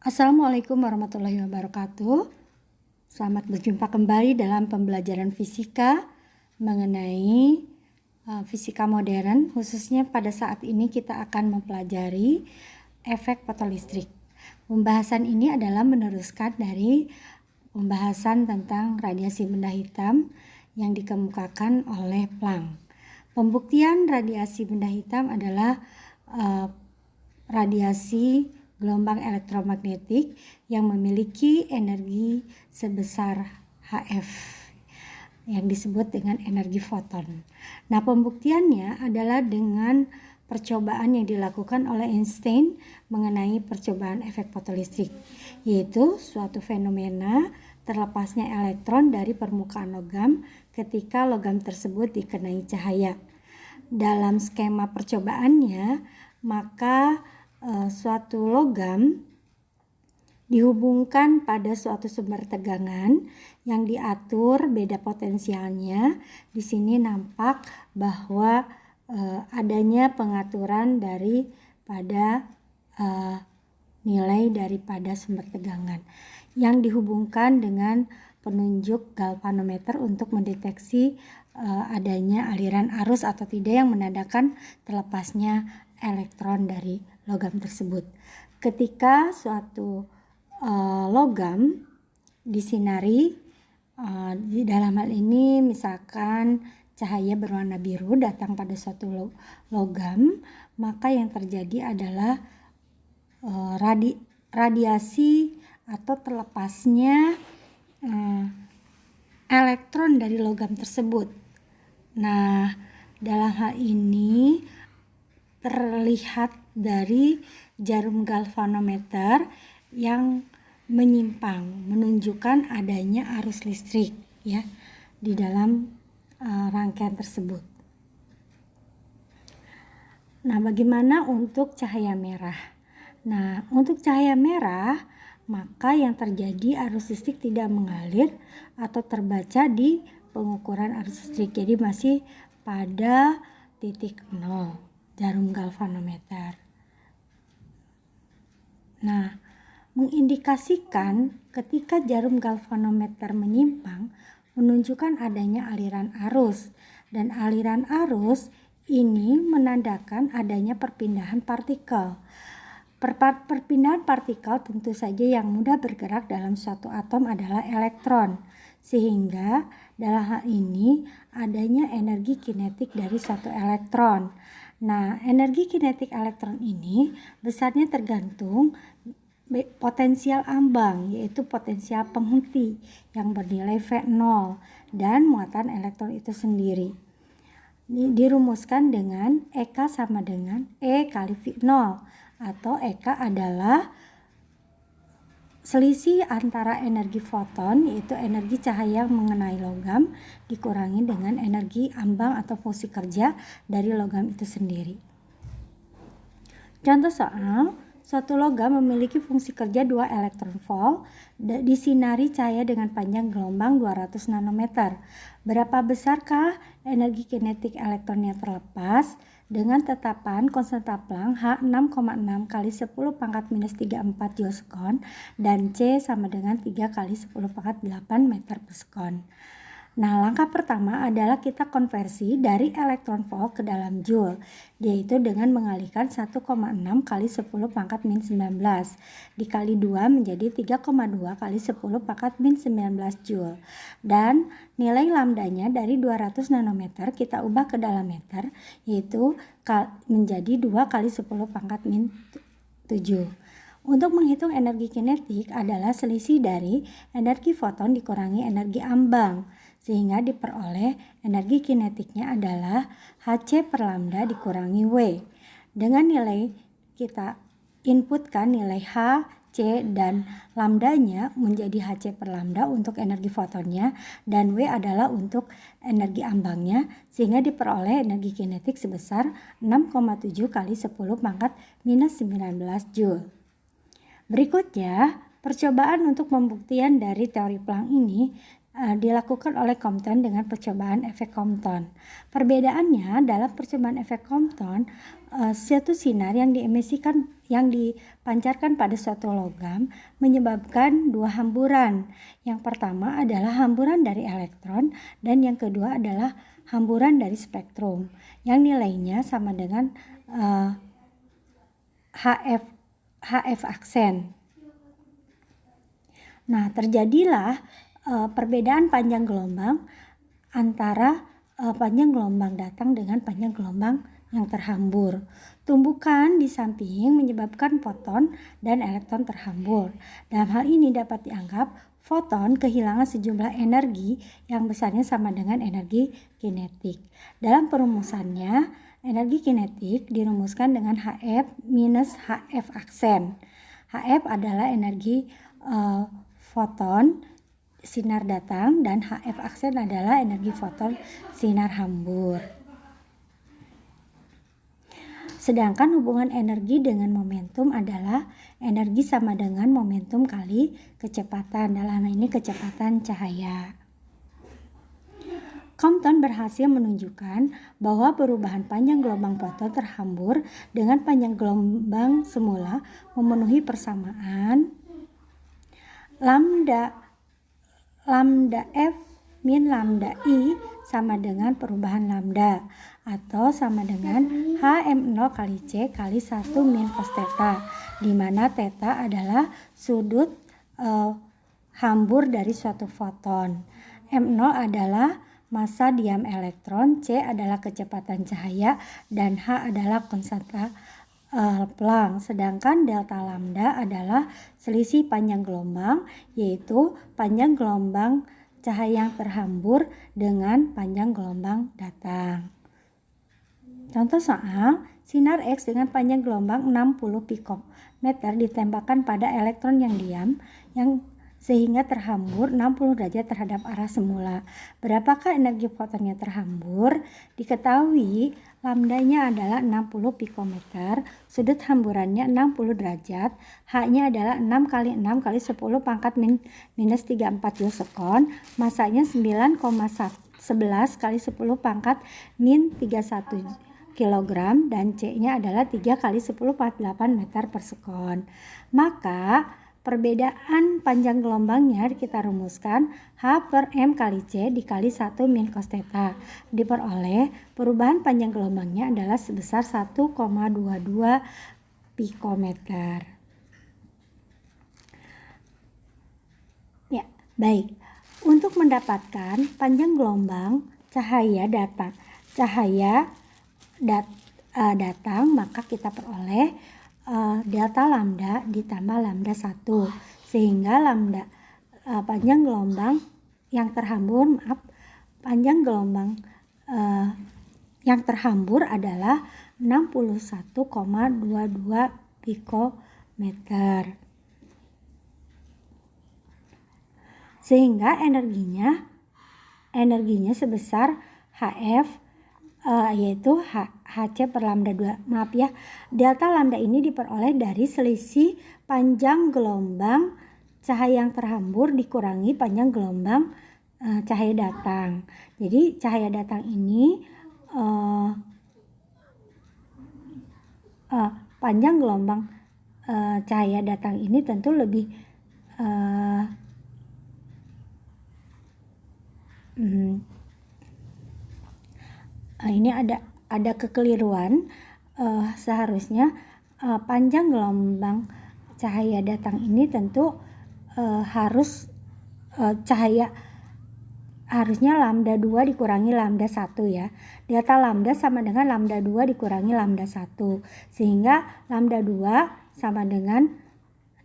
Assalamualaikum warahmatullahi wabarakatuh. Selamat berjumpa kembali dalam pembelajaran fisika mengenai fisika modern. Khususnya pada saat ini kita akan mempelajari efek fotolistrik. Pembahasan ini adalah meneruskan dari pembahasan tentang radiasi benda hitam yang dikemukakan oleh Planck. Pembuktian radiasi benda hitam adalah radiasi gelombang elektromagnetik yang memiliki energi sebesar HF yang disebut dengan energi foton. Nah, pembuktiannya adalah dengan percobaan yang dilakukan oleh Einstein mengenai percobaan efek fotolistrik, yaitu suatu fenomena terlepasnya elektron dari permukaan logam ketika logam tersebut dikenai cahaya. Dalam skema percobaannya, maka suatu logam dihubungkan pada suatu sumber tegangan yang diatur beda potensialnya. Di sini nampak bahwa adanya pengaturan daripada nilai daripada sumber tegangan yang dihubungkan dengan penunjuk galvanometer untuk mendeteksi adanya aliran arus atau tidak yang menandakan terlepasnya elektron dari logam tersebut. Ketika suatu logam disinari, di dalam hal ini misalkan cahaya berwarna biru datang pada suatu logam, maka yang terjadi adalah radiasi atau terlepasnya elektron dari logam tersebut. Nah, dalam hal ini terlihat dari jarum galvanometer yang menyimpang, menunjukkan adanya arus listrik ya di dalam rangkaian tersebut. Nah, bagaimana untuk cahaya merah? Nah, untuk cahaya merah, maka yang terjadi arus listrik tidak mengalir atau terbaca di pengukuran arus listrik. Jadi masih pada titik 0 jarum galvanometer. Nah, mengindikasikan ketika jarum galvanometer menyimpang menunjukkan adanya aliran arus, dan aliran arus ini menandakan adanya perpindahan partikel. Perpindahan partikel tentu saja yang mudah bergerak dalam suatu atom adalah elektron, sehingga dalam hal ini adanya energi kinetik dari suatu elektron. Nah, energi kinetik elektron ini besarnya tergantung potensial ambang, yaitu potensial penghenti yang bernilai V0 dan muatan elektron itu sendiri. Ini dirumuskan dengan EK sama dengan E kali V0, atau EK adalah selisih antara energi foton, yaitu energi cahaya yang mengenai logam, dikurangi dengan energi ambang atau fungsi kerja dari logam itu sendiri. Contoh soal, suatu logam memiliki fungsi kerja 2 elektron volt, disinari cahaya dengan panjang gelombang 200 nanometer. Berapa besarkah energi kinetik elektron yang terlepas? Dengan tetapan konstanta Planck H 6,6 kali 10 pangkat minus 34 joule/sekon dan C sama dengan 3 kali 10 pangkat 8 meter per sekon. Nah, langkah pertama adalah kita konversi dari elektron volt ke dalam joule, yaitu dengan mengalihkan 1,6 kali 10 pangkat min 19 dikali 2 menjadi 3,2 kali 10 pangkat min 19 joule. Dan nilai lambdanya dari 200 nanometer kita ubah ke dalam meter, yaitu menjadi 2 kali 10 pangkat min 7. Untuk menghitung energi kinetik adalah selisih dari energi foton dikurangi energi ambang, sehingga diperoleh energi kinetiknya adalah Hc per lambda dikurangi W. Dengan nilai kita inputkan nilai H, C, dan lambdanya menjadi Hc per lambda untuk energi fotonnya, dan W adalah untuk energi ambangnya, sehingga diperoleh energi kinetik sebesar 6,7 kali 10 pangkat minus 19 joule. Berikutnya, percobaan untuk pembuktian dari teori Planck ini dilakukan oleh Compton dengan percobaan efek Compton. Perbedaannya dalam percobaan efek Compton, suatu sinar yang dipancarkan pada suatu logam menyebabkan dua hamburan. Yang pertama adalah hamburan dari elektron dan yang kedua adalah hamburan dari spektrum yang nilainya sama dengan HF aksen. Nah, terjadilah perbedaan panjang gelombang antara panjang gelombang datang dengan panjang gelombang yang terhambur. Tumbukan di samping menyebabkan foton dan elektron terhambur. Dalam hal ini dapat dianggap foton kehilangan sejumlah energi yang besarnya sama dengan energi kinetik. Dalam perumusannya, energi kinetik dirumuskan dengan HF minus HF aksen. HF adalah energi foton sinar datang dan HF aksen adalah energi foton sinar hambur. Sedangkan hubungan energi dengan momentum adalah energi sama dengan momentum kali kecepatan, dalam hal ini kecepatan cahaya. Compton berhasil menunjukkan bahwa perubahan panjang gelombang foton terhambur dengan panjang gelombang semula memenuhi persamaan lambda F min lambda I sama dengan perubahan lambda atau sama dengan HM0 kali C kali 1 min cos theta, di mana theta adalah sudut hambur dari suatu foton. M0 adalah massa diam elektron, C adalah kecepatan cahaya, dan H adalah konstanta Planck. Sedangkan delta lambda adalah selisih panjang gelombang, yaitu panjang gelombang cahaya yang terhambur dengan panjang gelombang datang. Contoh soal, sinar X dengan panjang gelombang 60 pikometer ditembakkan pada elektron yang diam sehingga terhambur 60 derajat terhadap arah semula. Berapakah energi foton yang terhambur? Diketahui lambdanya adalah 60 pikometer, sudut hamburannya 60 derajat, H-nya adalah 6 kali 6 kali 10 pangkat minus 34 joulesekon, masanya 9,11 kali 10 pangkat min 31 kilogram, dan C-nya adalah 3 kali 10 pangkat 8 meter per sekon. Maka perbedaan panjang gelombangnya kita rumuskan H per M kali C dikali 1 min cos theta. Diperoleh perubahan panjang gelombangnya adalah sebesar 1,22 pikometer. Ya, baik. Untuk mendapatkan panjang gelombang cahaya datang, maka kita peroleh delta lambda ditambah lambda 1, sehingga panjang gelombang yang terhambur yang terhambur adalah 61,22 pikometer, sehingga energinya sebesar HF yaitu HC per lambda 2. Maaf ya, delta lambda ini diperoleh dari selisih panjang gelombang cahaya yang terhambur dikurangi panjang gelombang cahaya datang. Jadi cahaya datang ini panjang gelombang cahaya datang ini tentu lebih ini ada kekeliruan. Seharusnya panjang gelombang cahaya datang ini tentu harusnya lambda 2 dikurangi lambda 1 ya. Delta lambda sama dengan lambda 2 dikurangi lambda 1, sehingga lambda 2 sama dengan,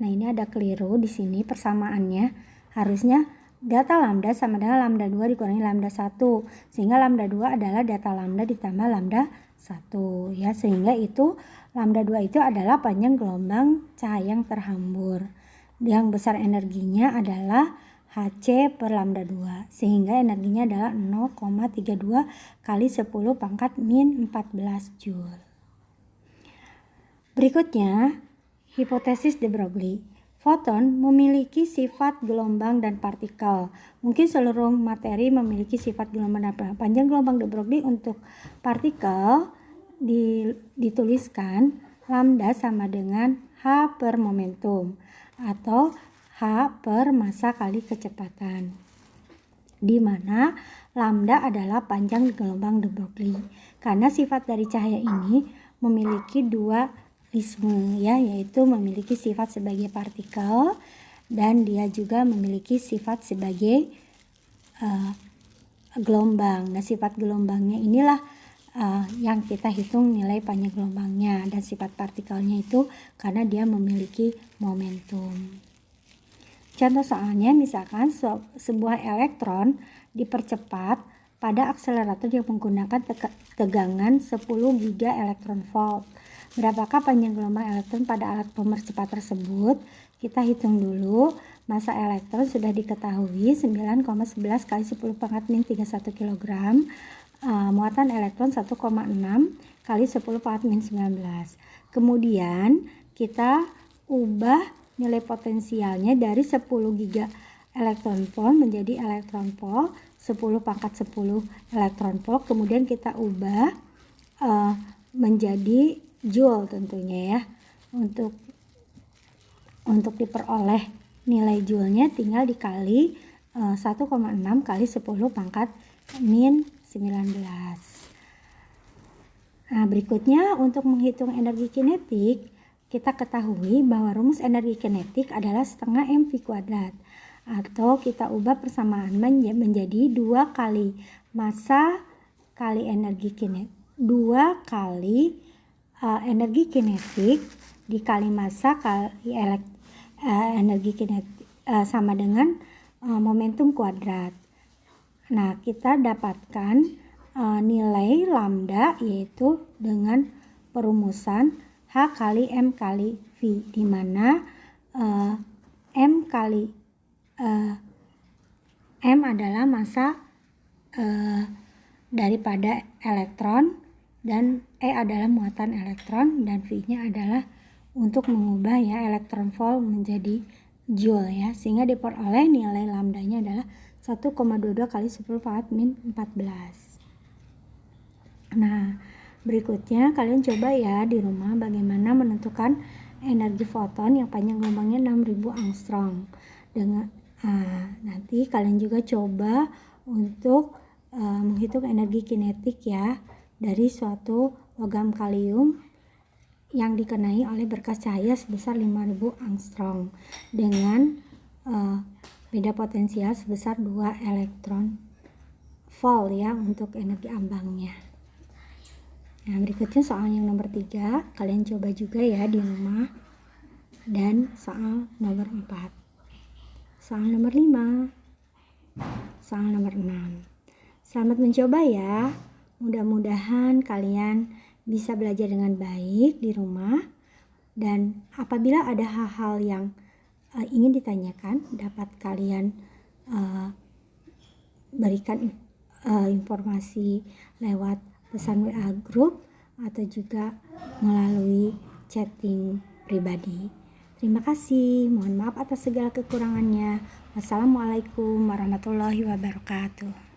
nah ini ada keliru di sini persamaannya, harusnya delta lambda sama dengan lambda 2 dikurangi lambda 1, sehingga lambda 2 adalah delta lambda ditambah lambda 1 ya, sehingga itu lambda 2 itu adalah panjang gelombang cahaya yang terhambur. Yang besar energinya adalah HC per lambda 2, sehingga energinya adalah 0,32 kali 10 pangkat min 14 joule. Berikutnya, hipotesis de Broglie. Foton memiliki sifat gelombang dan partikel. Mungkin seluruh materi memiliki sifat gelombang dan partikel. Panjang gelombang de Broglie untuk partikel dituliskan lambda sama dengan H per momentum atau H per massa kali kecepatan, di mana lambda adalah panjang gelombang de Broglie. Karena sifat dari cahaya ini memiliki dua isme, yaitu memiliki sifat sebagai partikel dan dia juga memiliki sifat sebagai gelombang. Nah, sifat gelombangnya inilah yang kita hitung nilai panjang gelombangnya, dan sifat partikelnya itu karena dia memiliki momentum. Contoh soalnya, misalkan sebuah elektron dipercepat pada akselerator yang menggunakan tegangan 10 giga elektron volt. Berapakah panjang gelombang elektron pada alat pemercepat tersebut? Kita hitung dulu. Massa elektron sudah diketahui 9,11 kali 10 pangkat min 31 kg. Muatan elektron 1,6 kali 10 pangkat min 19. Kemudian kita ubah nilai potensialnya dari 10 giga elektron volt menjadi elektron volt 10 pangkat 10 elektron volt. Kemudian kita ubah menjadi joule tentunya ya. Untuk diperoleh nilai joule-nya tinggal dikali 1,6 kali 10 pangkat min 19. Nah, berikutnya untuk menghitung energi kinetik, kita ketahui bahwa rumus energi kinetik adalah setengah mv kuadrat, atau kita ubah persamaan menjadi 2 kali massa kali energi kinetik, 2 kali energi kinetik dikali massa kali energi kinetik sama dengan momentum kuadrat. Nah, kita dapatkan nilai lambda yaitu dengan perumusan H kali M kali V, di mana M adalah massa daripada elektron, dan E adalah muatan elektron, dan V-nya adalah untuk mengubah elektron volt menjadi joule ya, sehingga diperoleh nilai lambdanya adalah 1,22 kali 10 pangkat min 14. Nah, berikutnya kalian coba ya di rumah bagaimana menentukan energi foton yang panjang gelombangnya 6000 angstrom. Nanti kalian juga coba untuk menghitung energi kinetik ya dari suatu logam kalium yang dikenai oleh berkas cahaya sebesar 5000 angstrom dengan beda potensial sebesar 2 elektron volt ya untuk energi ambangnya. Nah, berikutnya soal yang nomor 3, kalian coba juga ya di rumah. Dan soal nomor 4, soal nomor 5, soal nomor 6. Selamat mencoba ya. Mudah-mudahan kalian bisa belajar dengan baik di rumah, dan apabila ada hal-hal yang ingin ditanyakan dapat kalian berikan informasi lewat pesan WA grup atau juga melalui chatting pribadi. Terima kasih, mohon maaf atas segala kekurangannya. Wassalamualaikum warahmatullahi wabarakatuh.